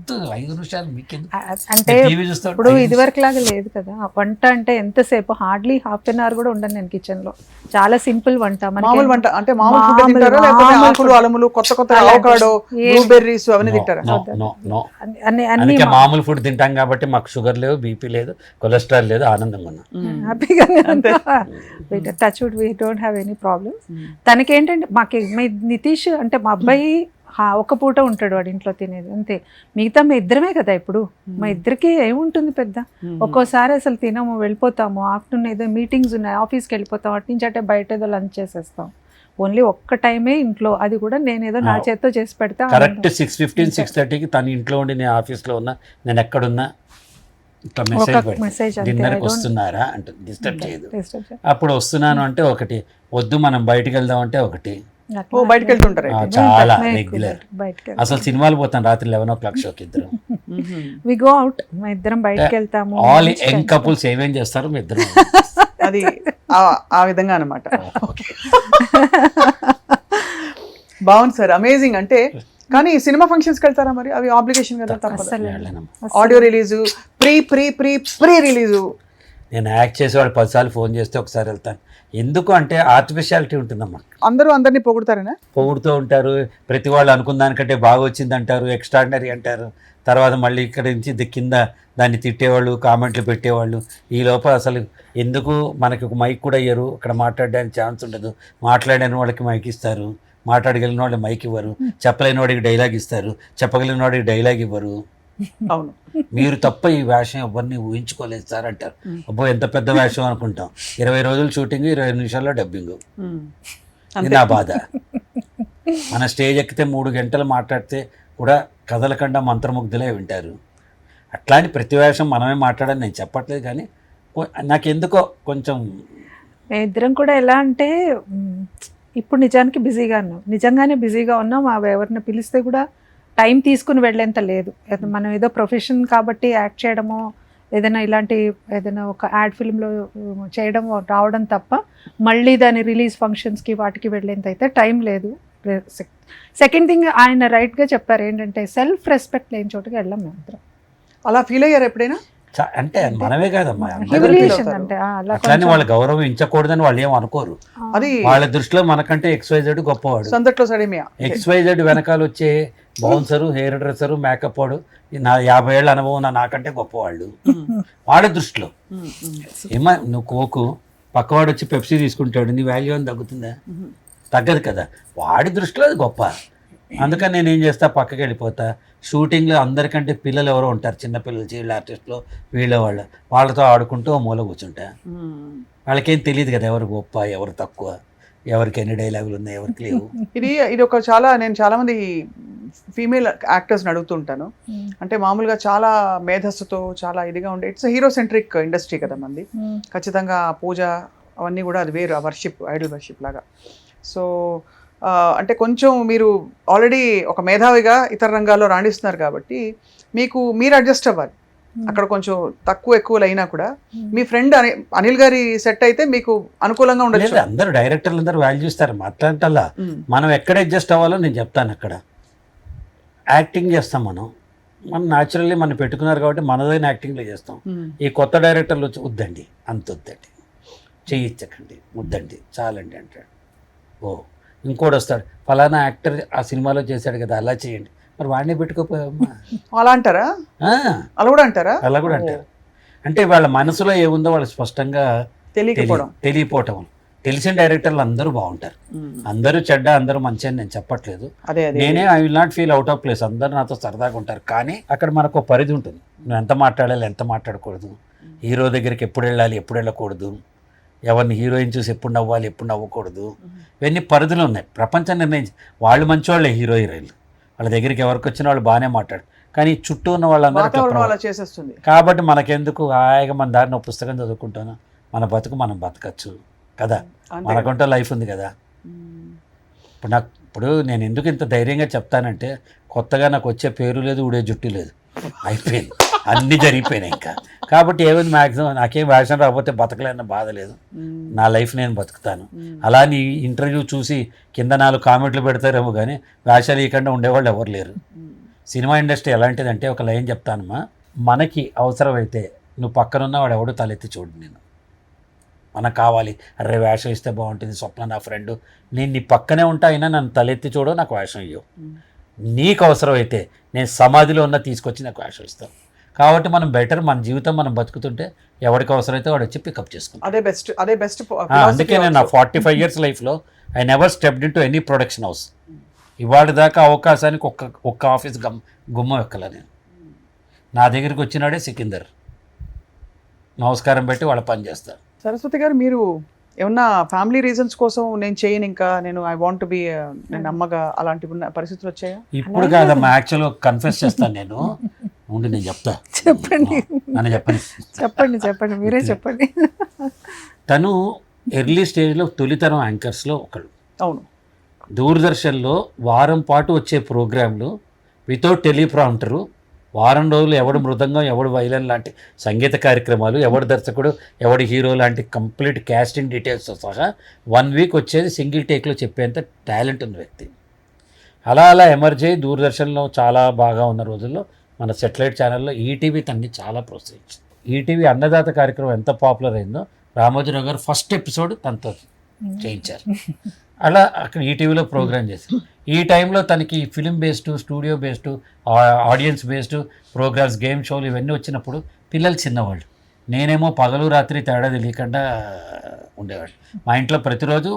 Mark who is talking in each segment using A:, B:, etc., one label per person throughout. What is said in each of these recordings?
A: వద్దు 5 నిమిషాలు మీకెందుకు,
B: అంటే
A: టీవీ చూస్తాం.
B: ఇప్పుడు ఇదివరకు లాగా లేదు కదా, వంట అంటే ఎంతసేపు, హార్డ్లీ హాఫ్ అన్ అవర్ కూడా ఉండను నేను కిచెన్ లో. చాలా సింపుల్ వంట,
C: మామూలు వంట అంటే మామూలు ఫుడ్ తింటారా లేకపోతే ఆకులు అలములు కొత్త కొత్త అవకాడో బ్లూబెర్రీస్ అవన్నీ తింటారా?
A: అందుకే మామూలు ఫుడ్ తింటాం కాబట్టి మాకు షుగర్ లేదు, బీపీ లేదు, కొలెస్ట్రాల్ లేదు, ఆనందంగా ఉన్నాం.
B: హ్యాపీగా touch wood we don't have any problem. తనకేంటంటే మాకు నితీష్ అంటే మా అబ్బాయి ఒక పూట ఉంటాడు వాడి ఇంట్లో తినేది అంతే, మిగతా మా ఇద్దరమే కదా ఇప్పుడు, మా ఇద్దరికి ఏముంటుంది పెద్ద. ఒక్కోసారి అసలు తినము, వెళ్ళిపోతాము, ఆఫ్టర్నూన్ ఏదో మీటింగ్స్ ఉన్నాయి ఆఫీస్కి వెళ్ళిపోతాం, అటు నుంచి అంటే బయట ఏదో లంచ్ చేసేస్తాం. ఓన్లీ ఒక్క టైమే ఇంట్లో, అది కూడా నేనేదో నా చేత్తో చేసి పెడతా.
A: కరెక్ట్ 6:15 6:30కి తను ఇంట్లో ఉండి నేను ఆఫీస్లో ఉన్నా, నేను ఎక్కడున్నా ఇట్లా మెసేజ్ డిన్నర్కి వస్తున్నారా అంటే డిస్టర్బ్ చేయదు. అప్పుడు వస్తున్నాను అంటే ఒకటి, వద్దు మనం బయటికి వెళ్దాం అంటే ఒకటి,
C: బయటకు వెళ్తుంటారు
A: చాలా రెగ్యులర్. అసలు సినిమాలు పోతాం రాత్రి 11 o'clock షోకి ఇద్దరు.
B: వి గో అవుట్, మా ఇద్దరం బయటకు వెళ్తాము.
A: ఆల్ యంగ్ కపుల్స్ ఏమేం చేస్తారు మీ ఇద్దరు,
C: అది ఆ విధంగా అనమాట. బాగుంది సార్, అమేజింగ్. అంటే కానీ సినిమా ఫంక్షన్స్కి వెళ్తారా మరి? అవి ఆబ్లిగేషన్ కదా, ఆడియో రిలీజు, ప్రీ రిలీజు.
A: నేను యాక్ట్ చేసేవాడు 10 సార్లు ఫోన్ చేస్తే ఒకసారి వెళ్తాను. ఎందుకు అంటే ఆర్టిఫిషియాలిటీ ఉంటుందమ్మా.
C: అందరూ అందరినీ పొగుడతారనా?
A: పొగుడుతూ ఉంటారు, ప్రతి వాళ్ళు అనుకున్న దానికంటే బాగా వచ్చింది అంటారు, ఎక్స్ట్రాడినరీ అంటారు. తర్వాత మళ్ళీ ఇక్కడ నుంచి కింద దాన్ని తిట్టేవాళ్ళు, కామెంట్లు పెట్టేవాళ్ళు. ఈ లోపల అసలు ఎందుకు మనకి ఒక మైక్ కూడా ఇయ్యరు, ఇక్కడ మాట్లాడడానికి ఛాన్స్ ఉండదు. మాట్లాడిన వాళ్ళకి మైక్ ఇస్తారు, మాట్లాడగలిగిన వాళ్ళు మైక్ ఇవ్వరు, చెప్పలేని వాడికి డైలాగ్ ఇస్తారు, చెప్పగలిగిన వాడికి డైలాగ్ ఇవ్వరు.
C: అవును,
A: మీరు తప్ప ఈ వేషం ఎవరిని ఊహించుకోలేదు సార్ అంటారు. అబ్బో ఎంత పెద్ద వేషం అనుకుంటాం. 20 రోజులు షూటింగ్, 20 నిమిషాల్లో డబ్బింగ్. ఇది నా బాధ. మన స్టేజ్ ఎక్కితే 3 గంటలు మాట్లాడితే కూడా కదలకుండా మంత్రముగ్ధులే వింటారు. అట్లాంటి ప్రతి వేషం మనమే మాట్లాడని నేను చెప్పట్లేదు, కానీ నాకెందుకో కొంచెం.
B: మేమిద్దరం కూడా ఎలా అంటే ఇప్పుడు నిజానికి బిజీగా ఉన్నాం, నిజంగానే బిజీగా ఉన్నాం. ఎవరిని పిలిస్తే కూడా టైం తీసుకుని వెళ్ళేంత లేదు. మనం ఏదో ప్రొఫెషన్ కాబట్టి యాక్ట్ చేయడమో, ఏదైనా ఇలాంటి ఏదైనా ఒక యాడ్ ఫిల్మ్లో చేయడం రావడం తప్ప మళ్ళీ దాని రిలీజ్ ఫంక్షన్స్కి వాటికి వెళ్ళేంత అయితే టైం లేదు. సెకండ్ థింగ్, ఆయన రైట్గా చెప్పారు ఏంటంటే సెల్ఫ్ రెస్పెక్ట్ లేని చోటుకి వెళ్ళాం మేము.
C: అలా ఫీల్ అయ్యారు ఎప్పుడైనా?
A: అంటే మనమే కాదమ్మా,
B: అట్లానే
A: వాళ్ళు గౌరవించకూడదని వాళ్ళు ఏం అనుకోరు.
C: అది
A: వాళ్ళ దృష్టిలో మనకంటే XYZ గొప్పవాడు. XYZ వెనకాల వచ్చే బౌన్సరు, హెయిర్ డ్రెస్సరు, మేకప్ వాడు, నా 50 ఏళ్ళ అనుభవం నాకంటే గొప్పవాళ్ళు వాళ్ళ దృష్టిలో. ఏమా నువ్వు కోకు, పక్కవాడు వచ్చి పెప్సీ తీసుకుంటాడు, నీ వాల్యూ అని తగ్గుతుందా? తగ్గదు కదా. వాడి దృష్టిలో అది గొప్ప. అందుకని నేను ఏం చేస్తా, పక్కకి వెళ్ళిపోతా. షూటింగ్లో అందరికంటే పిల్లలు ఎవరో ఉంటారు, చిన్నపిల్లలు, చీళ్ళ ఆర్టిస్టులు, వాళ్ళతో ఆడుకుంటూ మూల కూర్చుంటా. వాళ్ళకేం తెలియదు కదా ఎవరు గొప్ప ఎవరు తక్కువ, ఎవరికి ఎన్ని డైలాగులు ఉన్నాయి, ఎవరికి లేవు.
C: ఇది ఒక నేను చాలా మంది ఫీమేల్ యాక్టర్స్ని అడుగుతుంటాను. అంటే మామూలుగా చాలా మేధస్సుతో చాలా ఇదిగా ఉండే, ఇట్స్ హీరో సెంట్రిక్ ఇండస్ట్రీ కదా మంది. ఖచ్చితంగా పూజ అవన్నీ కూడా అది వేరు, ఆ వర్షిప్, ఐడల్ వర్షిప్ లాగా. సో అంటే కొంచెం మీరు ఆల్రెడీ ఒక మేధావిగా ఇతర రంగాల్లో రాణిస్తున్నారు కాబట్టి మీరు అడ్జస్ట్ అవ్వాలి. అక్కడ కొంచెం తక్కువ ఎక్కువలు అయినా కూడా మీ ఫ్రెండ్ అనిల్ గారి సెట్ అయితే మీకు అనుకూలంగా ఉండదు.
A: అందరూ డైరెక్టర్లు అందరూ వాల్యూ ఇస్తారు. అట్లాంటల్లా మనం ఎక్కడ అడ్జస్ట్ అవ్వాలో నేను చెప్తాను. అక్కడ యాక్టింగ్ చేస్తాం మనం న్యాచురల్లీ మనం పెట్టుకున్నారు కాబట్టి మనదైన యాక్టింగ్లో చేస్తాం. ఈ కొత్త డైరెక్టర్లు వచ్చి వద్దండి, అంత వద్దండి, చేయించకండి, వద్దండి, చాలండి అంటాడు. ఓ ఇంకోటి వస్తాడు, ఫలానా యాక్టర్ ఆ సినిమాలో చేశాడు కదా, అలా చేయండి, మరి వాడిని పెట్టుకోపోయామ్మా,
C: అలా అంటారా? అలా కూడా అంటారా?
A: అలా కూడా అంటారు. అంటే వాళ్ళ మనసులో ఏముందో వాళ్ళు స్పష్టంగా తెలియపోవటం. తెలిసిన డైరెక్టర్లు అందరూ బాగుంటారు, అందరూ చెడ్డ, అందరూ మంచి అని నేను చెప్పట్లేదు. నేనే I will not feel out of place, అందరూ నాతో సరదాగా ఉంటారు. కానీ అక్కడ మనకు ఒక పరిధి ఉంటుంది, నువ్వు ఎంత మాట్లాడాలి, ఎంత మాట్లాడకూడదు, హీరో దగ్గరికి ఎప్పుడు వెళ్ళాలి, ఎప్పుడు వెళ్ళకూడదు, ఎవరిని హీరోయిన్ చూసి ఎప్పుడు నవ్వాలి, ఎప్పుడు నవ్వకూడదు, ఇవన్నీ పరిధులు ఉన్నాయి. ప్రపంచం నిర్ణయించి వాళ్ళు మంచివాళ్ళే హీరో హీరోయిన్లు, వాళ్ళ దగ్గరికి ఎవరికి వచ్చిన వాళ్ళు బాగానే మాట్లాడు, కానీ చుట్టూ ఉన్న వాళ్ళందరూ
C: చేసేస్తుంది.
A: కాబట్టి మనకెందుకు, హాయిగా మన దారిని ఒక పుస్తకం చదువుకుంటాను, మన బతుకు మనం బతకచ్చు కదా, మనకంటూ లైఫ్ ఉంది కదా. ఇప్పుడు నేను ఎందుకు ఇంత ధైర్యంగా చెప్తానంటే, కొత్తగా నాకు వచ్చే పేరు లేదు, ఊడే జుట్టు లేదు, అయిపోయింది, అన్నీ జరిగిపోయినాయి ఇంకా. కాబట్టి ఏమైంది, మ్యాక్సిమం నాకేం వేషం రాకపోతే బతకలేన్న బాధ లేదు, నా లైఫ్ నేను బతుకుతాను. అలా నీ ఇంటర్వ్యూ చూసి కింద 4 కామెంట్లు పెడతారేమో కానీ వేషాలు ఇవ్వకుండా ఉండేవాళ్ళు ఎవరు లేరు. సినిమా ఇండస్ట్రీ ఎలాంటిదంటే ఒక లైన్ చెప్తానమ్మా, మనకి అవసరమైతే నువ్వు పక్కనున్న వాడు ఎవడు తలెత్తి చూడు, నేను మనకు కావాలి, అరే వేషం ఇస్తే బాగుంటుంది, స్వప్న నా ఫ్రెండ్, నేను నీ పక్కనే ఉంటా అయినా నన్ను తలెత్తి చూడు, నాకు వేషం ఇవ్వవు. నీకు అవసరమైతే నేను సమాధిలో ఉన్న తీసుకొచ్చి నాకు వేషం ఇస్తాను. కాబట్టి మనం బెటర్, మన జీవితం మనం బతుకుతుంటే ఎవరికి అవసరమైతే వాడు వచ్చి పికప్ చేసుకుంటాం.
C: అదే బెస్ట్.
A: అందుకే నేను నా 45 years లైఫ్లో I never stepped in to any production house. ఇవాళ దాకా అవకాశానికి ఒక్క ఆఫీస్ గుమ్మం ఎక్కల నేను. నా దగ్గరికి వచ్చినాడే సికిందర్, నమస్కారం పెట్టి వాళ్ళ పని చేస్తారు.
C: సరస్వతి గారు, మీరు ఏమన్నా ఫ్యామిలీ రీజన్స్ కోసం నేను చేయను, ఇంకా నేను ఐ వాంట్ బి, నేను అమ్మగా అలాంటి ఉన్న పరిస్థితులు వచ్చాయా?
A: ఇప్పుడు కాదమ్మా, యాక్చువల్గా కన్ఫెస్ చేస్తాను నేను. ఉండి నేను చెప్తా.
B: చెప్పండి,
A: నన్ను
B: చెప్పండి, మీరే చెప్పండి.
A: తను ఎర్లీ స్టేజ్లో తొలితరం యాంకర్స్లో ఒకడు.
C: అవును.
A: దూరదర్శన్లో వారం పాటు వచ్చే ప్రోగ్రాంలు వితౌట్ టెలిప్రాంప్టరు, వారం రోజులు ఎవడు మృదంగం, ఎవడు వైలన్ లాంటి సంగీత కార్యక్రమాలు, ఎవడు దర్శకుడు, ఎవడు హీరో లాంటి కంప్లీట్ క్యాస్టింగ్ డీటెయిల్స్తో సహా 1 week వచ్చేది సింగిల్ టేక్లో చెప్పేంత టాలెంట్ ఉన్న వ్యక్తి. అలా ఎమర్జ్ అయ్యి దూరదర్శన్లో చాలా బాగా ఉన్న రోజుల్లో మన సెటిలైట్ ఛానల్లో ఈటీవీ తన్ని చాలా ప్రోత్సహించింది. ఈటీవీ అన్నదాత కార్యక్రమం ఎంత పాపులర్ అయిందో రామోజీరావు గారు ఫస్ట్ ఎపిసోడ్ తనతో చేయించారు. అలా అక్కడ ఈటీవీలో ప్రోగ్రామ్ చేశారు. ఈ టైంలో తనకి film based, studio based, audience based programmes, game షోలు ఇవన్నీ వచ్చినప్పుడు పిల్లలు చిన్నవాళ్ళు, నేనేమో పగలు రాత్రి తేడా తెలియకుండా ఉండేవాడు. మా ఇంట్లో ప్రతిరోజు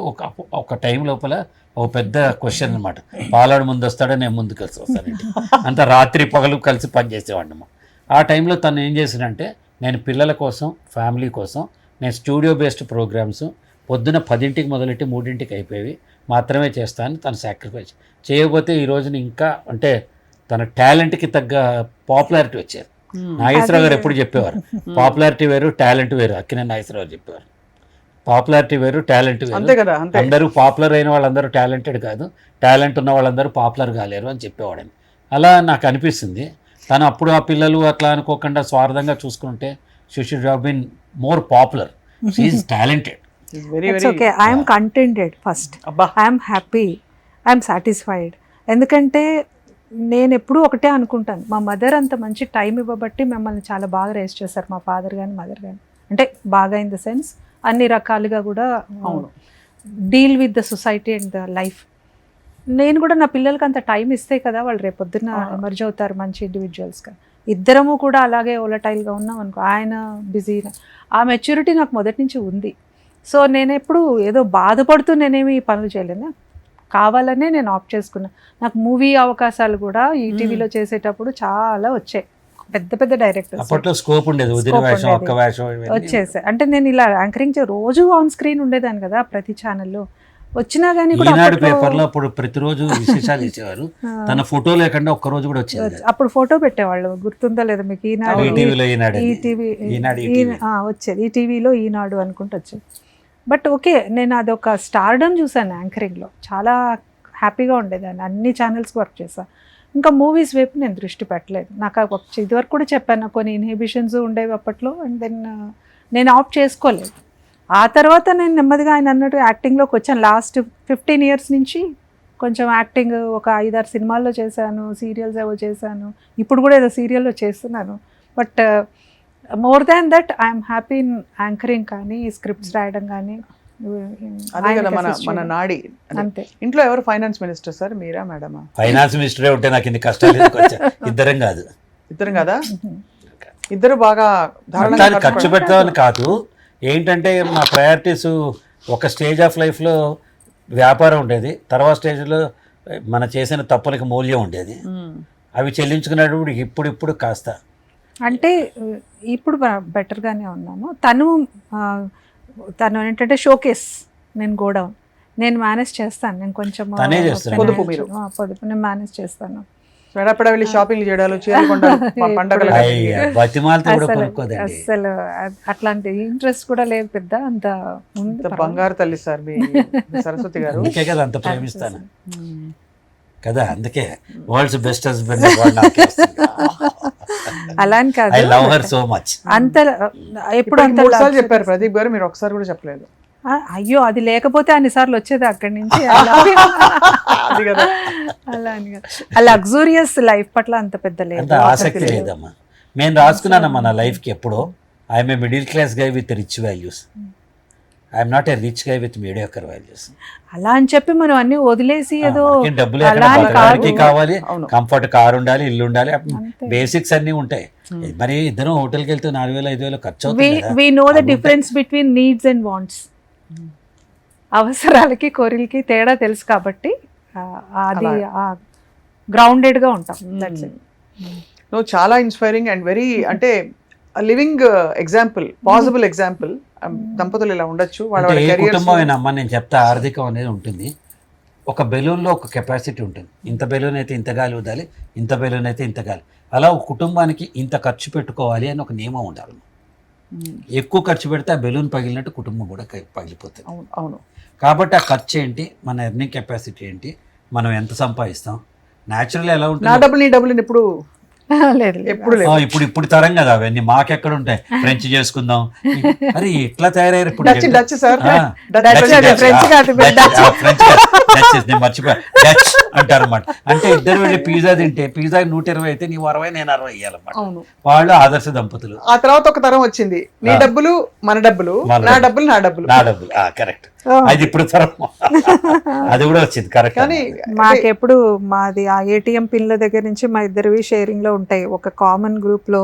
A: ఒక టైం లోపల ఒక పెద్ద క్వశ్చన్ అనమాట, పాలాడు ముందు వస్తాడో నేను ముందు కలిసి వస్తానండి. అంత రాత్రి పగలు కలిసి పనిచేసేవాడినమ్మా. ఆ టైంలో తను ఏం చేశాడంటే, నేను పిల్లల కోసం, ఫ్యామిలీ కోసం నేను స్టూడియో బేస్డ్ ప్రోగ్రామ్స్ పొద్దున 10ంటికి మొదలెట్టి 3ంటికి అయిపోయేవి మాత్రమే చేస్తాను. తను సాక్రిఫైస్ చేయకపోతే ఈ రోజున ఇంకా అంటే తన టాలెంట్కి తగ్గ పాపులారిటీ వచ్చేది. నాగేశ్వరరావు గారు ఎప్పుడు చెప్పేవారు, పాపులారిటీ వేరు టాలెంట్ వేరు. అక్కినేని నాగేశ్వరరావు గారు చెప్పేవారు, పాపులారిటీ వేరు టాలెంట్ వేరు. అందరూ పాపులర్ అయిన వాళ్ళందరూ టాలెంటెడ్ కాదు, టాలెంట్ ఉన్న వాళ్ళందరూ పాపులర్ కాలేరు అని చెప్పేవాడని. అలా నాకు అనిపిస్తుంది. తను అప్పుడు ఆ పిల్లలు అట్లా అనుకోకుండా స్వార్థంగా చూసుకుంటే she should have been more popular. She is talented.
B: Okay, I'm contented first, I'm happy, I'm satisfied. ఎందుకంటే నేను ఎప్పుడూ ఒకటే అనుకుంటాను, మా మదర్ అంత మంచి టైం ఇవ్వబట్టి మమ్మల్ని చాలా బాగా రేస్ చేశారు, మా ఫాదర్ కానీ మదర్ కానీ. అంటే బాగా ఇన్ ద సెన్స్ అన్ని రకాలుగా కూడా deal with the society and the life. నేను కూడా నా పిల్లలకి అంత టైం ఇస్తే కదా వాళ్ళు రేపొద్దున ఎమర్జ్ అవుతారు మంచి ఇండివిజువల్స్గా. ఇద్దరము కూడా అలాగే ఓలటైల్గా ఉన్నాం అనుకో, ఆయన బిజీ, ఆ మెచ్యూరిటీ నాకు మొదటి నుంచి ఉంది. సో నేను ఎప్పుడు ఏదో బాధపడుతూ నేనేమి ఈ పనులు చేయలేను, కావాలనే నేను ఆప్ట్ చేసుకున్నా. నాకు మూవీ అవకాశాలు కూడా ఈటీవీలో చేసేటప్పుడు చాలా వచ్చాయి, పెద్ద పెద్ద డైరెక్టర్స్ వచ్చేసాయి. అంటే నేను ఇలా యాంకరింగ్ రోజు ఆన్ స్క్రీన్ ఉండేదాన్ని కదా ప్రతి ఛానల్లో. వచ్చినా కానీ
A: పేపర్లో అప్పుడు ప్రతిరోజు విశేషాలు ఇచ్చేవారు, తన ఫోటో లేకుండా ఒక్క రోజు కూడా వచ్చేది.
B: అప్పుడు ఫోటో పెట్టేవాళ్ళు, గుర్తుందా లేదా మీకు? ఈనాడు వచ్చేది, ఈ టీవీలో ఈనాడు అనుకుంటూ వచ్చేది. బట్ ఓకే, నేను అదొక స్టార్డమ్ చూసాను యాంకరింగ్లో, చాలా హ్యాపీగా ఉండేదాన్ని. అన్ని ఛానల్స్కి వర్క్ చేశాను. ఇంకా మూవీస్ వైపు నేను దృష్టి పెట్టలేదు. నాకు ఇదివరకు కూడా చెప్పాను, కొన్ని ఇన్హిబిషన్స్ ఉండేవి అప్పట్లో. అండ్ దెన్ నేను ఆప్ట్ చేసుకోలేదు. ఆ తర్వాత నేను నెమ్మదిగా ఆయన అన్నట్టు యాక్టింగ్లోకి వచ్చాను. లాస్ట్ 15 years నుంచి కొంచెం యాక్టింగ్ ఒక 5-6 సినిమాల్లో చేశాను, సీరియల్స్ ఏవో చేశాను, ఇప్పుడు కూడా ఏదో సీరియల్లో చేస్తున్నాను. But more than that I'm happy in anchoring కానీ, స్క్రిప్ట్స్ రాయడం కానీ.
C: అదే కదా మన నాడి. అంతే. ఇంట్లో ఎవరు ఫైనాన్స్ మినిస్టర్ సార్, మీరా మేడమా?
A: ఫైనాన్స్ మినిస్టరే ఉంటే నాకు ఇన్ని కష్టాలు ఇద్దరం కాదు.
C: ఇద్దరం కదా, ఇద్దరు బాగా
A: ఖర్చు పెడతామని కాదు. ఏంటంటే మా ప్రయారిటీస్ ఒక స్టేజ్ ఆఫ్ లైఫ్లో వ్యాపారం ఉండేది, తర్వాత స్టేజ్లో మన చేసిన తప్పులకి మూల్యం ఉండేది. అవి చెల్లించుకునేటప్పుడు ఇప్పుడు కాస్త
B: అంటే ఇప్పుడు బెటర్గానే ఉన్నాము. తను ఏంటంటే షోకేస్, నేను గోడౌన్ నేను మేనేజ్ చేస్తాను. నేను కొంచెం పొదుపు నేను మేనేజ్ చేస్తాను.
C: వెళ్ళి షాపింగ్ చేయడాలు,
B: అసలు అట్లాంటి ఇంట్రెస్ట్ కూడా లేదు పెద్ద. అంత
C: బంగారు తల్లి సార్ మీ సరస్వతి గారు.
A: అందుకే కదా అంత ప్రేమిస్తాను కదా, అందుకే వరల్డ్స్ బెస్ట్ హస్బెండ్
B: అలా అని కాదు,
A: I love her so much.
B: అంత ఎప్పుడు అంత
C: చెప్పారు ప్రదీప్ గారు, మీరు ఒకసారి కూడా చెప్పలేదు.
B: అయ్యో అది లేకపోతే అన్నిసార్లు వచ్చేది అక్కడి నుంచి
C: అది కదా.
B: అలా అని కాదు. ఆ లగ్జూరియస్ లైఫ్ పట్ల అంత పెద్ద
A: అంత
B: లేదు.
A: ఆసక్తి లేదమ్మా. నేను రాసుకున్నానమ్మా నా లైఫ్కి ఎప్పుడో, I'm a middle class guy with rich values, I'm not a rich guy with mediocre values.
B: అలా అని చెప్పి మనం అన్ని వదిలేసి ఏదో
A: డబ్బులు
B: అలా అని
A: బతకడానికి
B: కాదు.
A: కావాలి,
C: అవును.
A: కంఫర్ట్ కార్ ఉండాలి, ఇల్లు ఉండాలి,
B: అంతే.
A: బేసిక్స్ అన్నీ ఉంటాయి. మరి ఇద్దరం హోటల్కి వెళ్తే 4,000-5,000 ఖర్చు అవుతుంది కదా.
B: we know the
A: అవి
B: difference between needs and wants. అవసరాలకి కోరికలకి తేడా తెలుసు కాబట్టి అది గ్రౌండెడ్ గా ఉంటాం. That's it.
C: నువ్వు చాలా ఇన్స్పైరింగ్ అండ్ వెరీ అంటే లివింగ్ ఎగ్జాంపుల్, పాసిబుల్ ఎగ్జాంపుల్. దంపతులు ఇలా ఉండొచ్చు, వాళ్ళ
A: అంటే ఏ
C: careers
A: కుటుంబం
C: లో.
A: అయినా అమ్మ, నేను చెప్తా, ఆర్థికం అనేది ఉంటుంది. ఒక బెలూన్లో ఒక కెపాసిటీ ఉంటుంది. ఇంత బెలూన్ అయితే ఇంత గాలి వదాలి, ఇంత బెలూన్ అయితే ఇంత గాలి. అలా ఒక కుటుంబానికి ఇంత ఖర్చు పెట్టుకోవాలి అని ఒక నియమం ఉండాలి. ఎక్కువ ఖర్చు పెడితే ఆ బెలూన్ పగిలినట్టు కుటుంబం కూడా పగిలిపోతుంది.
C: అవును, అవును.
A: కాబట్టి ఆ ఖర్చు ఏంటి, మన ఎర్నింగ్ కెపాసిటీ ఏంటి, మనం ఎంత సంపాదిస్తాం, న్యాచురల్ ఎలా
C: నా
A: ఉంటుంది.
C: డబ్బులు నీ డబ్బులు ఇప్పుడు
B: లేదు
C: ఎప్పుడు లేదు.
A: ఇప్పుడు తరం కదా అవన్నీ, మాకెక్కడ ఉంటాయి. ఫ్రెంచ్ చేసుకుందాం, అరే ఎట్లా తయారయ్యారు ఇప్పుడు.
C: డచ్ డచ్ సార్,
B: French కాదు,
A: నేను మర్చిపోయా, డచ్ అంటారు అన్నమాట. అంటే ఇద్దరు వెళ్ళి పిజ్జా తింటే పిజ్జా 120 అయితే నీవు 60 నేను 60 ఇవ్వాలన్నమాట.
C: అవును.
A: వాళ్ళు ఆదర్శ దంపతులు.
C: ఆ తర్వాత ఒక తరం వచ్చింది, నీ డబ్బులు మన డబ్బులు, నా డబ్బులు నా డబ్బులు.
A: నా డబ్బులు కరెక్ట్. అది ఇప్పుడు తరం అది కూడా వచ్చింది కరెక్ట్.
C: కానీ
B: మాకెప్పుడు మాది ఆ ఏటీఎం పిన్ల దగ్గర నుంచి మా ఇద్దరివి షేరింగ్ లో ఉంటాయి. ఒక కామన్ గ్రూప్ లో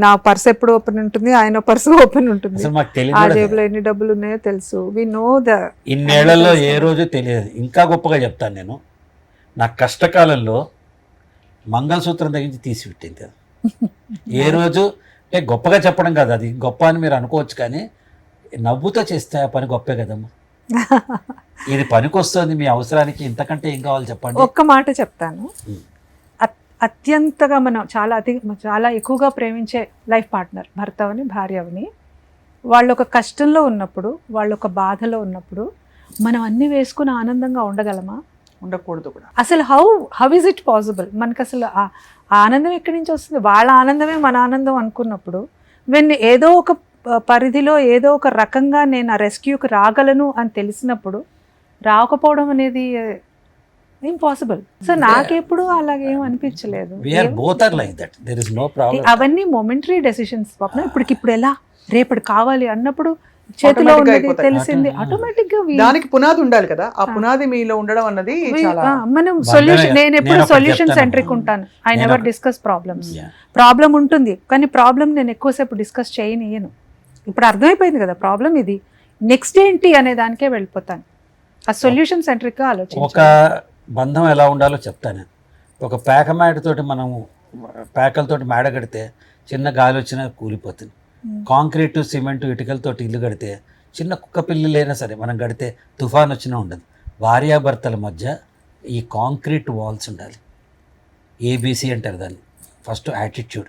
B: నా పర్స్ ఎప్పుడు ఓపెన్ ఉంటుంది, ఆయన పర్స్ ఓపెన్ ఉంటుంది.
A: అసలు మాకు
B: ఆ
A: తెలియదు.
B: జేబులో ఎన్ని డబ్బులు ఉన్నాయో తెలుసు. వి నో ద
A: ఇన్నేళ్లలో ఏ రోజు తెలియదు. ఇంకా గొప్పగా చెప్తాను నేను, నా కష్టకాలంలో మంగళసూత్రం తగ్గించి తీసి పెట్టింది కదా. ఏ రోజు అంటే గొప్పగా చెప్పడం కాదు, అది గొప్ప అని మీరు అనుకోవచ్చు, కానీ నవ్వుతో చేస్తే ఆ పని గొప్పే కదమ్మా. ఇది పనికి వస్తుంది మీ అవసరానికి, ఇంతకంటే ఏం కావాలి చెప్పండి.
B: ఒక్క మాట చెప్తాను. అత్యంతగా మనం చాలా ఎక్కువగా ప్రేమించే లైఫ్ పార్ట్నర్, భర్త అవని భార్య అవని, వాళ్ళు ఒక కష్టంలో ఉన్నప్పుడు, వాళ్ళు ఒక బాధలో ఉన్నప్పుడు మనం అన్నీ వేసుకుని ఆనందంగా ఉండగలమా?
C: ఉండకూడదు కూడా.
B: అసలు హౌ ఇస్ ఇట్ పాసిబుల్? మనకు అసలు ఆ ఆనందం ఎక్కడి నుంచి వస్తుంది? వాళ్ళ ఆనందమే మన ఆనందం అనుకున్నప్పుడు, ఏదో ఒక పరిధిలో ఏదో ఒక రకంగా నేను ఆ రెస్క్యూకి రాగలను అని తెలిసినప్పుడు రాకపోవడం అనేది ఇంపాసిబుల్. సో నాకెప్పుడు అలాగేం అనిపించలేదు. అవన్నీ మొమెంటరీ డెసిషన్స్. ఇప్పుడు ఎలా, రేపటి కావాలి అన్నప్పుడు చేతిలో ఉన్నది తెలిసింది ఆటోమేటిక్ గా.
C: దానికి పునాది ఉండాలి కదా, ఆ పునాది మీలో ఉండడం అన్నది చాలా.
B: మనం సొల్యూషన్, నేను ఎప్పుడు సొల్యూషన్ సెంట్రిక్ ఉంటాను. I never discuss problems. Problem ఉంటుంది కానీ ప్రాబ్లం నేను ఎక్కువసేపు డిస్కస్ చేయనియను. ఇప్పుడు అర్థమైపోయింది కదా ప్రాబ్లం ఇది, నెక్స్ట్ ఏంటి అనే దానికే వెళ్ళిపోతాను. ఆ సొల్యూషన్ సెంట్రిక్ గా ఆలోచించాలి.
A: ఒక బంధం ఎలా ఉండాలో చెప్తాను. ఒక పేక మేడతోటి మనము పేకలతోటి మేడ కడితే చిన్న గాలి వచ్చినా కూలిపోతుంది. కాంక్రీటు, సిమెంటు, ఇటుకలతోటి ఇల్లు కడితే చిన్న కుక్క పిల్లలైనా సరే మనం కడితే తుఫాన్ వచ్చినా ఉండదు. భార్యాభర్తల మధ్య ఈ కాంక్రీట్ వాల్స్ ఉండాలి. ఏబీసీ అంటారు దాన్ని. ఫస్ట్ యాటిట్యూడ్,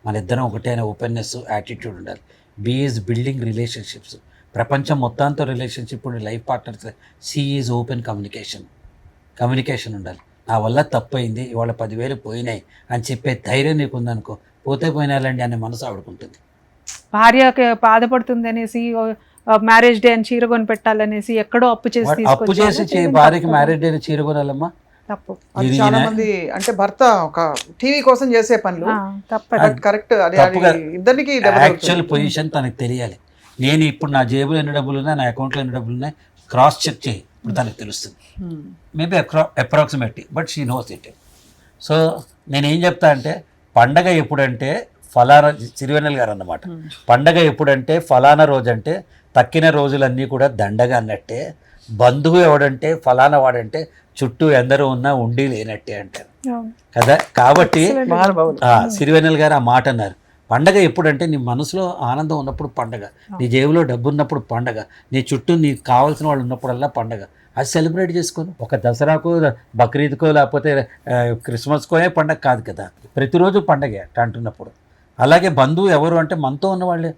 A: మన ఇద్దరం ఒకటే అనే ఓపెన్నెస్, యాటిట్యూడ్ ఉండాలి. B is building relationships. ప్రపంచం మొత్తంతో రిలేషన్షిప్ ఉండే life partners. C is open communication ఉండాలి. నా వల్ల తప్పు అయింది, ఇవాళ 10,000 పోయినాయి అని చెప్పే ధైర్యం నీకు ఉందనుకో, పోతే పోయినాలండి అనే మనసు ఆడుకుంటుంది.
B: భార్యకి బాధపడుతుంది అనేసి మ్యారేజ్ డే అని చీర కొని పెట్టాలనేసి ఎక్కడో అప్పు చేసి
A: భార్యకి మ్యారేజ్ డే చీర కొనాలమ్మా
B: తప్పు.
C: అది చాలా మంది అంటే భర్త ఒక టీవీ కోసం చేసే పనులు కరెక్ట్. ఇద్దరికి
A: యాక్చువల్ పొజిషన్ తనకు తెలియాలి. నేను ఇప్పుడు నా జేబులో ఎన్ని డబ్బులు ఉన్నాయి, నా అకౌంట్లో ఎన్ని డబ్బులు ఉన్నాయి, క్రాస్ చెక్ చేయి, ఇప్పుడు తనకు తెలుస్తుంది. Maybe approximately, but she knows it. So నేనేం చెప్తా అంటే, పండగ ఎప్పుడంటే ఫలానా, సిరివెన్నెల గారు అన్నమాట, పండగ ఎప్పుడంటే ఫలానా రోజు అంటే తక్కిన రోజులన్నీ కూడా దండగా అన్నట్టే. బంధువు ఎవడంటే ఫలానా వాడంటే చుట్టూ ఎందరూ ఉన్నా ఉండి లేనట్టే అంటారు కదా. కాబట్టి సిరివెన్నెల గారు ఆ మాట అన్నారు. పండగ ఎప్పుడంటే నీ మనసులో ఆనందం ఉన్నప్పుడు పండగ, నీ జేబులో డబ్బు ఉన్నప్పుడు పండగ, నీ చుట్టూ నీకు కావాల్సిన వాళ్ళు ఉన్నప్పుడల్లా పండగ. అది సెలబ్రేట్ చేసుకోను. ఒక దసరాకో, బక్రీద్కో, లేకపోతే క్రిస్మస్కోనే పండగ కాదు కదా, ప్రతిరోజు పండగే అంటున్నప్పుడు. అలాగే బంధువు ఎవరు అంటే మనతో ఉన్నవాళ్ళే,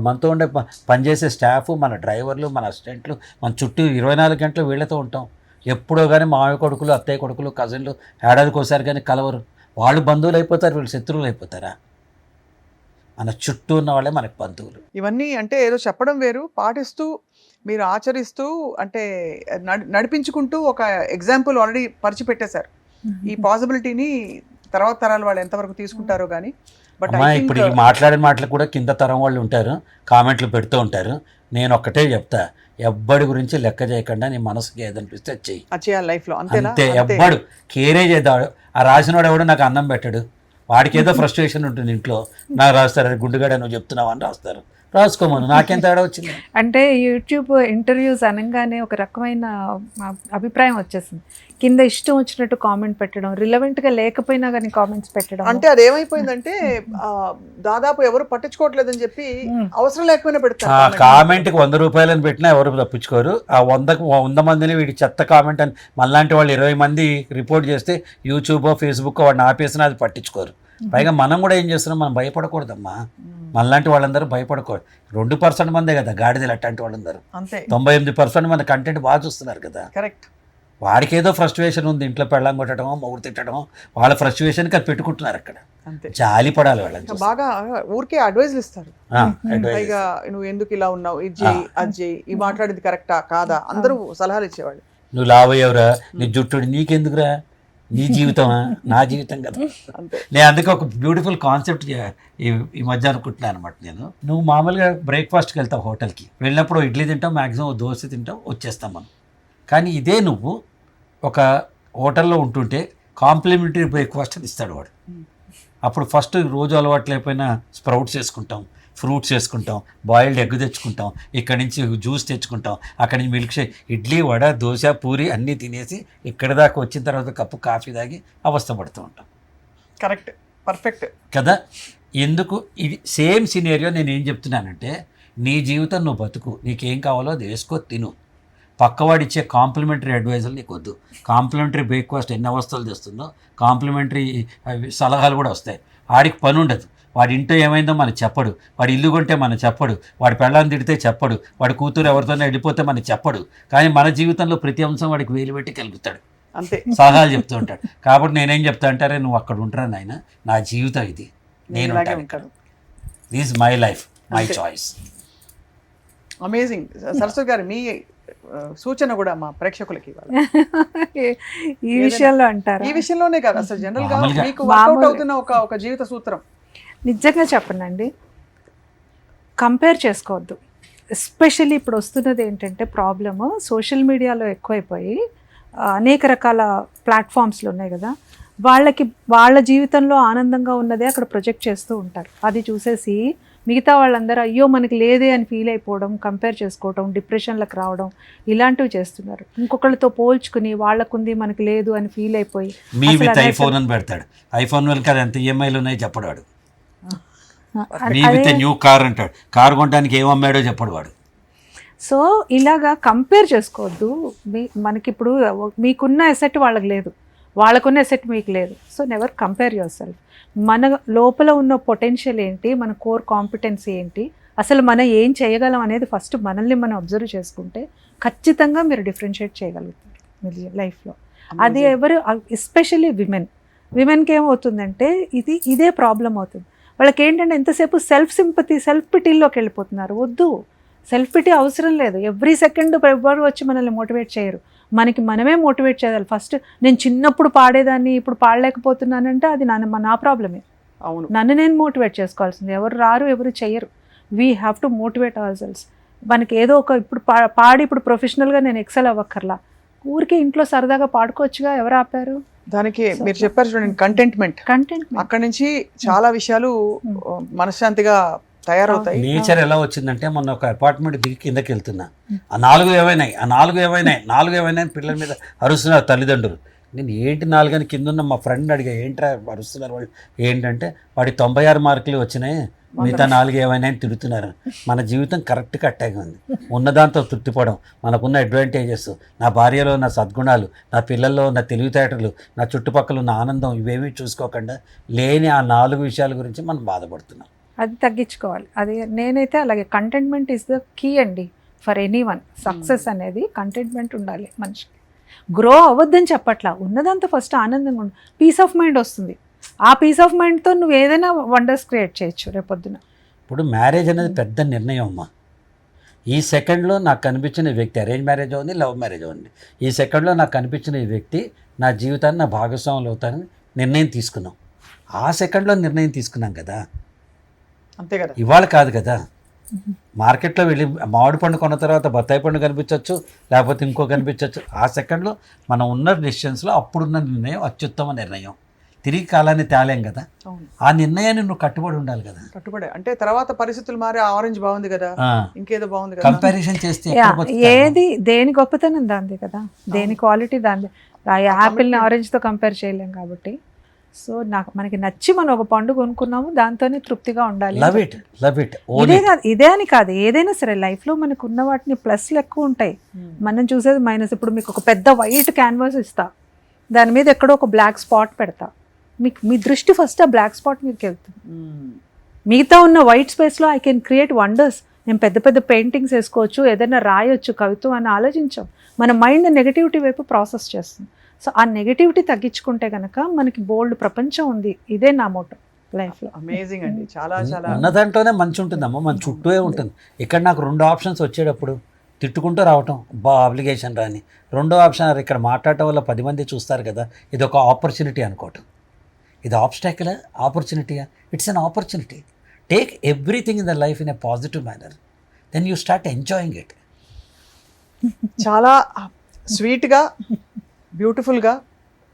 A: మనతో ఉండే పనిచేసే స్టాఫ్, మన డ్రైవర్లు, మన అసిస్టెంట్లు, మన చుట్టూ 24 గంటలు వీళ్ళతో ఉంటాం. ఎప్పుడో కానీ మామయ్య కొడుకులు, అత్తయ్య కొడుకులు, కజిన్లు ఏడాదికి ఒకసారి కానీ కలవరు. వాళ్ళు బంధువులు అయిపోతారు, వీళ్ళు శత్రువులు అయిపోతారా? మన చుట్టూ ఉన్న వాళ్ళే మనకు బంధువులు.
C: ఇవన్నీ అంటే ఏదో చెప్పడం వేరు, పాటిస్తూ మీరు ఆచరిస్తూ అంటే నడిపించుకుంటూ ఒక ఎగ్జాంపుల్ ఆల్రెడీ పరిచి పెట్టేశారు. ఈ పాసిబిలిటీని తర్వాత తరాల వాళ్ళు ఎంతవరకు తీసుకుంటారో కానీ. బట్
A: ఇప్పుడు ఈ మాట్లాడిన మాటలు కూడా కింద తరం వాళ్ళు ఉంటారు, కామెంట్లు పెడుతూ ఉంటారు. నేను ఒక్కటే చెప్తా, ఎవ్వడి గురించి లెక్క చేయకుండా నీ మనసుకి ఏదనిపిస్తే అది చెయ్యి,
C: చేయాలి లైఫ్లో,
A: అంతే. ఎవ్వడు కేరే చేద్దాడు. ఆ రాసినవాడు ఎవడు నాకు అన్నం పెట్టాడు, వాడికి ఏదో ఫ్రస్ట్రేషన్ ఉంటుంది ఇంట్లో, నాకు రాస్తారు గుడ్డుగాడ నువ్వు చెప్తున్నావు అని రాస్తారు, రాసుకోమను, నాకేం తేడా వచ్చింది.
B: అంటే యూట్యూబ్ ఇంటర్వ్యూస్ అనగానే ఒక రకమైన అభిప్రాయం వచ్చేసింది, కింద ఇష్టం వచ్చినట్టు కామెంట్ పెట్టడం, రిలవెంట్గా లేకపోయినా కానీ కామెంట్స్ పెట్టడం.
C: అంటే అది ఏమైపోయిందంటే దాదాపు ఎవరు పట్టించుకోవట్లేదని చెప్పి అవసరం లేకపోయినా పెడతారు.
A: కామెంట్కి 100 రూపాయలని పెట్టినా ఎవరు తప్పించుకోరు. ఆ 100 మందిని వీడి చెత్త కామెంట్ అని మళ్ళాంటి వాళ్ళు 20 మంది రిపోర్ట్ చేస్తే యూట్యూబ్ ఫేస్బుక్ వాడిని ఆపేసినా అది పట్టించుకోరు. పైగా మనం కూడా ఏం చేస్తున్నాం, మనం భయపడకూడదమ్మా. మనలాంటి వాళ్ళందరూ భయపడకూడదు. 2% మందే కదా గాడిదలు అట్లాంటి వాళ్ళందరూ. 98% మంది కంటెంట్ బాగా చూస్తున్నారు కదా.
C: కరెక్ట్.
A: వాడికి ఏదో ఫ్రస్ట్రేషన్ ఉంది, ఇంట్లో పెళ్ళం కొట్టడమో మొగుడు తిట్టడమో, వాళ్ళ ఫ్రస్ట్రేషన్కి అది పెట్టుకుంటున్నారు అక్కడ. జాలి పడాలి వాళ్ళని.
C: బాగా ఊరికే అడ్వైజ్లు ఇస్తారు, పైగా నువ్వు ఎందుకు ఇలా ఉన్నావు, ఇది చేయి అది చేయి, ఈ మాట్లాడేది కరెక్టా కాదా, అందరూ సలహాలు ఇచ్చేవాళ్ళు.
A: నువ్వు లావయ్యవరా, నీ జుట్టుడు నీకెందుకురా, నీ జీవితమా, నా జీవితం కదా. నేను అందుకే ఒక బ్యూటిఫుల్ కాన్సెప్ట్ ఈ మధ్య అనుకుంటున్నాను అనమాట. నువ్వు మామూలుగా బ్రేక్ఫాస్ట్కి వెళ్తావు హోటల్కి, వెళ్ళినప్పుడు ఇడ్లీ తింటావు, మ్యాక్సిమం దోశ తింటావు, వచ్చేస్తాం మనం. కానీ ఇదే నువ్వు ఒక హోటల్లో ఉంటుంటే కాంప్లిమెంటరీ బ్రేక్ఫాస్ట్ అని ఇస్తాడు వాడు. అప్పుడు ఫస్ట్ రోజు అలవాటు లేకపోయినా స్ప్రౌట్స్ వేసుకుంటాం, ఫ్రూట్స్ వేసుకుంటాం, బాయిల్డ్ ఎగ్ తెచ్చుకుంటాం, ఇక్కడి నుంచి జ్యూస్ తెచ్చుకుంటాం, అక్కడి నుంచి మిల్క్ షేక్, ఇడ్లీ వడ దోశ పూరి అన్నీ తినేసి ఇక్కడి దాకా వచ్చిన తర్వాత కప్పు కాఫీ తాగి అవస్థపడుతూ ఉంటాం.
C: కరెక్ట్, పర్ఫెక్ట్
A: కదా. ఎందుకు ఇది సేమ్ సినేరియో నేను ఏం చెప్తున్నానంటే, నీ జీవితం నువ్వు బతుకు, నీకేం కావాలో అది వేసుకో, తిను. పక్కవాడు ఇచ్చే కాంప్లిమెంటరీ అడ్వైజులు నీకు వద్దు. కాంప్లిమెంటరీ బ్రేక్ఫాస్ట్ ఎన్ని అవస్థలు తెస్తుందో కాంప్లిమెంటరీ సలహాలు కూడా వస్తాయి. వాడికి పని ఉండదు, వాడి ఇంట్లో ఏమైందో మనకు చెప్పడు, వాడి ఇల్లు కొంటే మనకు చెప్పడు, వాడి పెళ్ళాన్ని తిడితే చెప్పడు, వాడి కూతురు ఎవరితోనే వెళ్ళిపోతే మనకు చెప్పడు. కానీ మన జీవితంలో ప్రతి అంశం వాడికి వేలు పెట్టి కలుగుతాడు,
C: అంతే
A: సలహాలు చెప్తూ ఉంటాడు. కాబట్టి నేనేం చెప్తా అంటారే, నువ్వు అక్కడ ఉంటారా నాయన, నా జీవితం ఇది, నేను ఉంటాను, this my life, my choice.
C: Amazing. Saraswati గారు, మీ సూచన కూడా మా ప్రేక్షకులకి
B: ఈ విషయంలో అంటారు.
C: ఈ విషయంలోనే కాదు, అసలు జనరల్ గా మీకు వర్కౌట్ అవుతున్న ఒక జీవిత సూత్రం.
B: నిజంగా చెప్పనండి, కంపేర్ చేసుకోవద్దు. ఎస్పెషల్లీ ఇప్పుడు వస్తున్నది ఏంటంటే ప్రాబ్లము, సోషల్ మీడియాలో ఎక్కువైపోయి అనేక రకాల ప్లాట్ఫామ్స్లు ఉన్నాయి కదా, వాళ్ళ జీవితంలో ఆనందంగా ఉన్నదే అక్కడ ప్రొజెక్ట్ చేస్తూ ఉంటారు. అది చూసేసి మిగతా వాళ్ళందరూ అయ్యో మనకి లేదే అని ఫీల్ అయిపోవడం, కంపేర్ చేసుకోవడం, డిప్రెషన్లకు రావడం, ఇలాంటివి చేస్తున్నారు. ఇంకొకళ్ళతో పోల్చుకుని వాళ్ళకుంది మనకి లేదు అని ఫీల్ అయిపోయి
A: ఐఫోన్ అని పెడతాడు, ఐఫోన్ వెనక ఎంత ఈఎంఐలు ఉన్నాయి చెప్పడు వాడు. న్యూ కార్ అంటాడు, కార్ కొనడానికి ఏం అమ్మాడో చెప్పడు వాడు.
B: సో ఇలాగా కంపేర్ చేసుకోవద్దు. మనకిప్పుడు మీకున్న ఎసెట్ వాళ్ళకి లేదు, వాళ్ళకున్న ఎసెట్ మీకు లేదు. So never compare your self. మన లోపల ఉన్న పొటెన్షియల్ ఏంటి, మన కోర్ కాంపిటెన్సీ ఏంటి, అసలు మనం ఏం చేయగలం అనేది ఫస్ట్ మనల్ని మనం అబ్జర్వ్ చేసుకుంటే ఖచ్చితంగా మీరు డిఫరెన్షియేట్ చేయగలుగుతారు మీ లైఫ్లో. అది ఎవరు, ఎస్పెషల్లీ విమెన్కి ఏమవుతుందంటే ఇదే ప్రాబ్లం అవుతుంది. వాళ్ళకి ఏంటంటే ఎంతసేపు సెల్ఫ్ సింపతి, సెల్ఫ్ పిటీల్లోకి వెళ్ళిపోతున్నారు. వద్దు, సెల్ఫ్ పిటీ అవసరం లేదు. ఎవ్రీ సెకండ్ ఎవరు వచ్చి మనల్ని మోటివేట్ చేయరు, మనకి మనమే మోటివేట్ చేయాలి. ఫస్ట్ నేను చిన్నప్పుడు పాడేదాన్ని, ఇప్పుడు పాడలేకపోతున్నానంటే అది నా ప్రాబ్లమే.
C: అవును,
B: నన్ను నేను మోటివేట్ చేసుకోవాల్సింది. ఎవరు రారు, ఎవరు చెయ్యరు. We have to motivate hour cells. మనకి ఏదో ఒక ఇప్పుడు పాడి ఇప్పుడు ప్రొఫెషనల్గా నేను ఎక్సెల్ అవ్వక్కర్లా, ఊరికే ఇంట్లో సరదాగా పాడుకోవచ్చుగా, ఎవరు ఆపారు?
C: దానికి మీరు చెప్పారు చూడండి, కంటెంట్మెంట్. అక్కడి నుంచి చాలా విషయాలు మనశ్శాంతిగా తయారవుతాయి.
A: నేచర్ ఎలా వచ్చిందంటే, మొన్న ఒక అపార్ట్మెంట్ దిగి కిందకి వెళ్తున్నా, ఆ నాలుగు ఏమైనాయి పిల్లల మీద అరుస్తున్నారు తల్లిదండ్రులు. నేను ఏంటి 4 అని కింద ఉన్న మా ఫ్రెండ్ అడిగా, ఏంట్రా అరుస్తున్నారు వాళ్ళు, ఏంటంటే వాడి 96 మార్కులు వచ్చినాయి, మిగతా 4 ఏమైనాయని తిడుతున్నారు. మన జీవితం కరెక్ట్గా అట్టాగే ఉంది. ఉన్నదాంతో తృప్తిపడడం, మనకున్న అడ్వాంటేజెస్, నా భార్యలో నా సద్గుణాలు, నా పిల్లల్లో నా తెలివితేటలు, నా చుట్టుపక్కల ఉన్న ఆనందం, ఇవేమీ చూసుకోకుండా లేని ఆ 4 విషయాల గురించి మనం బాధపడుతున్నాం.
B: అది తగ్గించుకోవాలి. అది నేనైతే అలాగే, కంటెంట్మెంట్ ఈజ్ ద కీ అండి ఫర్ ఎనీవన్. సక్సెస్ అనేది కంటెంట్మెంట్ ఉండాలి మనిషికి. గ్రో అవ్వద్దని చెప్పట్లా, ఉన్నదంతా ఫస్ట్ ఆనందంగా ఉండు, పీస్ ఆఫ్ మైండ్ వస్తుంది. ఆ పీస్ ఆఫ్ మైండ్తో నువ్వు ఏదైనా వండర్స్ క్రియేట్ చేయొచ్చు రేపొద్దున.
A: ఇప్పుడు మ్యారేజ్ అనేది పెద్ద నిర్ణయం అమ్మా. ఈ సెకండ్లో నాకు కనిపించిన వ్యక్తి, అరేంజ్ మ్యారేజ్ అవ్వండి, లవ్ మ్యారేజ్ అవ్వండి, ఈ సెకండ్లో నాకు కనిపించిన ఈ వ్యక్తి నా జీవితాన్ని నా భాగస్వాములు అవుతానని నిర్ణయం తీసుకున్నాం. ఆ సెకండ్లో నిర్ణయం తీసుకున్నాం కదా,
C: అంతే కదా.
A: ఇవాళ కాదు కదా. మార్కెట్లో వెళ్ళి మామిడి పండు కొన్న తర్వాత బత్తాయి పండు కనిపించవచ్చు, లేకపోతే ఇంకో కనిపించవచ్చు. ఆ సెకండ్లో మనం ఉన్న డెసిషన్స్లో అప్పుడున్న నిర్ణయం అత్యుత్తమ నిర్ణయం. తిరిగి కాలాన్ని తేలేం కదా. ఆ నిర్ణయాన్ని నువ్వు కట్టుబడి ఉండాలి కదా.
C: కట్టుబడి అంటే తర్వాత పరిస్థితులు మారి ఆరెంజ్ బాగుంది కదా, ఇంకేదో బాగుంది కదా,
A: కంపారిజన్ చేస్తే
B: ఏది దేని గొప్పతనం దాంది కదా, దేని క్వాలిటీ దాంది. ఆ యాపిల్ని ఆరెంజ్తో కంపేర్ చేయలేం కాబట్టి. సో మనకి నచ్చి మనం ఒక పండు కొనుక్కున్నాము, దాంతోనే తృప్తిగా ఉండాలి.
A: Love it, love it.
B: ఇదే అని కాదు, ఏదైనా సరే లైఫ్లో మనకు ఉన్న వాటిని ప్లస్లు ఎక్కువ ఉంటాయి, మనం చూసేది మైనస్. ఇప్పుడు మీకు ఒక పెద్ద వైట్ క్యాన్వాస్ ఇస్తా, దాని మీద ఎక్కడో ఒక బ్లాక్ స్పాట్ పెడతా, మీకు మీ దృష్టి ఫస్ట్ ఆ బ్లాక్ స్పాట్ మీదకి వెళ్తుంది. మిగతా ఉన్న వైట్ స్పేస్లో ఐ కెన్ క్రియేట్ వండర్స్. నేను పెద్ద పెద్ద పెయింటింగ్స్ వేసుకోవచ్చు, ఏదైనా రాయొచ్చు, కవిత్వం అని ఆలోచించాం. మన మైండ్ నెగటివిటీ వైపు ప్రాసెస్ చేస్తుంది. సో ఆ నెగటివిటీ తగ్గించుకుంటే కనుక మనకి బోల్డ్ ప్రపంచం ఉంది. ఇదే నా మోటో లైఫ్లో.
C: అమేజింగ్ అండి, చాలా చాలా.
A: ఉన్న దాంట్లోనే మంచి ఉంటుందమ్మా, మన చుట్టూ ఉంటుంది. ఇక్కడ నాకు 2 ఆప్షన్స్ వచ్చేటప్పుడు తిట్టుకుంటూ రావటం, అప్లికేషన్ రాని. రెండో ఆప్షన్ ఇక్కడ మాట్లాడటం వల్ల 10 మంది చూస్తారు కదా, ఇది ఒక ఆపర్చునిటీ అనుకోవటం. ఇది ఆబ్స్టాకిలా, ఆపర్చునిటీయా? It's an opportunity. Take everything in the life in a positive manner, then you start enjoying it.
C: చాలా స్వీట్గా, బ్యూటిఫుల్గా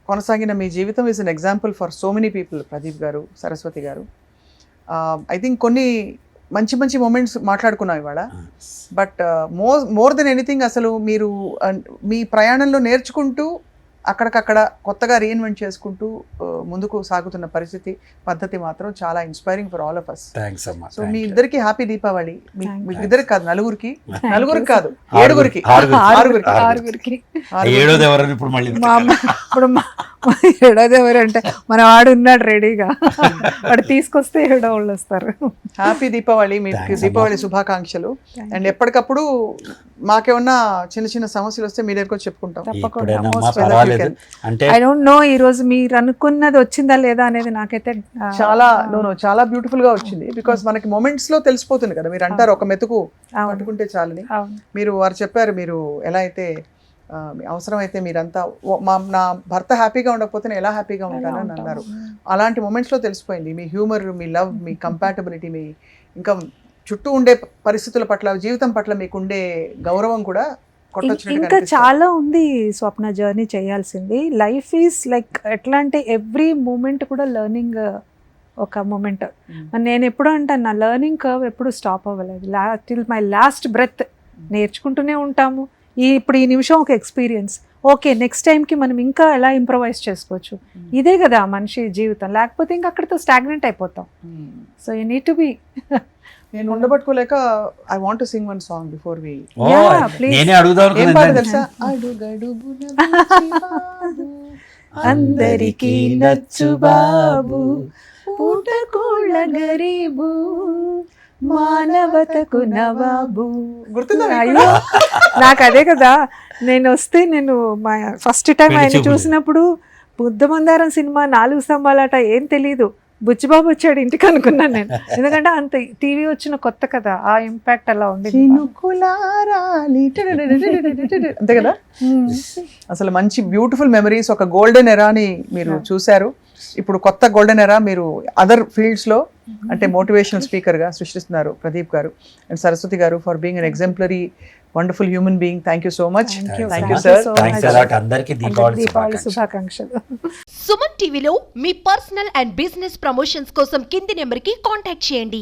C: కొనసాగిన మీ జీవితం is an example for so many people. Pradeep garu, Saraswati గారు, ఐ థింక్ కొన్ని మంచి మంచి మూమెంట్స్ మాట్లాడుకున్నాం ఇవాళ. బట్ మోర్ దెన్ ఎనీథింగ్ అసలు మీరు మీ ప్రయాణంలో నేర్చుకుంటూ అక్కడికక్కడ కొత్తగా రీఇన్వెంట్ చేసుకుంటూ ముందుకు సాగుతున్న పరిస్థితి, పద్ధతి మాత్రం చాలా inspiring for all of us. So మీ ఇద్దరికి హ్యాపీ దీపావళి. మీకు ఇద్దరికి కాదు, నలుగురికి కాదు, ఏడుగురికి.
B: ఇప్పుడు ఏడోది ఎవరు అంటే మన వాడు ఉన్నాడు రెడీగా, వాడు తీసుకొస్తే ఏడో వాళ్ళు వస్తారు.
C: హ్యాపీ దీపావళి, మీకు దీపావళి శుభాకాంక్షలు. అండ్ ఎప్పటికప్పుడు మాకేమన్నా చిన్న చిన్న సమస్యలు వస్తే మీ దగ్గరకు చెప్పుకుంటాం.
B: ఐ డోంట్ నో ఈ రోజు మీరు అనుకున్నది వచ్చిందా లేదా అనేది నాకైతే
C: చాలా బ్యూటిఫుల్ గా వచ్చింది. బికాస్ మనకి మొమెంట్స్ లో తెలిసిపోతుంది కదా. మీరు అంటారు ఒక మెతుకు పట్టుకుంటే చాలని. మీరు వారు చెప్పారు, మీరు ఎలా అయితే అవసరమైతే మీరంతా నా భర్త హ్యాపీగా ఉండకపోతే నేను ఎలా హ్యాపీగా ఉంటానని అన్నారు. అలాంటి మొమెంట్స్లో తెలిసిపోయింది మీ హ్యూమర్, మీ లవ్, మీ కంపాటబిలిటీ, మీ ఇంకా చుట్టూ ఉండే పరిస్థితుల పట్ల, జీవితం పట్ల మీకుండే గౌరవం కూడా
B: ఇంకా చాలా ఉంది. స్వప్న జర్నీ చేయాల్సింది. లైఫ్ ఈజ్ లైక్ ఎట్లా అంటే ఎవ్రీ మూమెంట్ కూడా లెర్నింగ్ ఒక మూమెంట్. నేను ఎప్పుడు అంటాను, నా లెర్నింగ్ కర్వ్ ఎప్పుడు స్టాప్ అవ్వలేదు. టిల్ మై లాస్ట్ బ్రెత్ నేర్చుకుంటూనే ఉంటాము. ఇప్పుడు ఈ నిమిషం ఒక ఎక్స్పీరియన్స్, ఓకే నెక్స్ట్ టైంకి మనం ఇంకా ఎలా ఇంప్రవైజ్ చేసుకోవచ్చు. ఇదే కదా మనిషి జీవితం, లేకపోతే ఇంకా అక్కడితో స్టాగ్నెంట్ అయిపోతాం. So you need to be.
C: నేను ఉండబట్టుకోలేక I want to sing one song before we.
A: ఏం
C: పాట తెలుసా?
B: అందరికీ నచ్చు బాబు, పూటకోళ్ళ గరీబు, మానవతకు నవాబు. అయ్యో నాకు అదే కదా. నేను మా ఫస్ట్ టైం ఆయన చూసినప్పుడు బుద్ధమందారం సినిమా 4 స్తంభాలట ఏం తెలీదు, బుచ్చిబాబు వచ్చాడు ఇంటికి అనుకున్నాను నేను. ఎందుకంటే అంత టీవీ వచ్చిన కొత్త కదా, ఆ ఇంపాక్ట్ అలా ఉంది.
C: అంతే కదా. అసలు మంచి బ్యూటిఫుల్ మెమరీస్, ఒక గోల్డెన్ ఎరాని మీరు చూశారు. ఇప్పుడు కొత్త గోల్డెన్ ఎరా మీరు అదర్ ఫీల్డ్స్లో అంటే మోటివేషనల్ స్పీకర్గా సృష్టిస్తున్నారు ప్రదీప్ గారు. అండ్ సరస్వతి గారు for being an exemplary wonderful human being. Thank you so much. Thank you sir.
A: అందరికీ దీపావళి
B: శుభాకాంక్షలు.
D: సుమన్ టీవీలో మీ పర్సనల్ అండ్ బిజినెస్ ప్రమోషన్స్ కోసం కింది నెంబర్కి కాంటాక్ట్ చేయండి.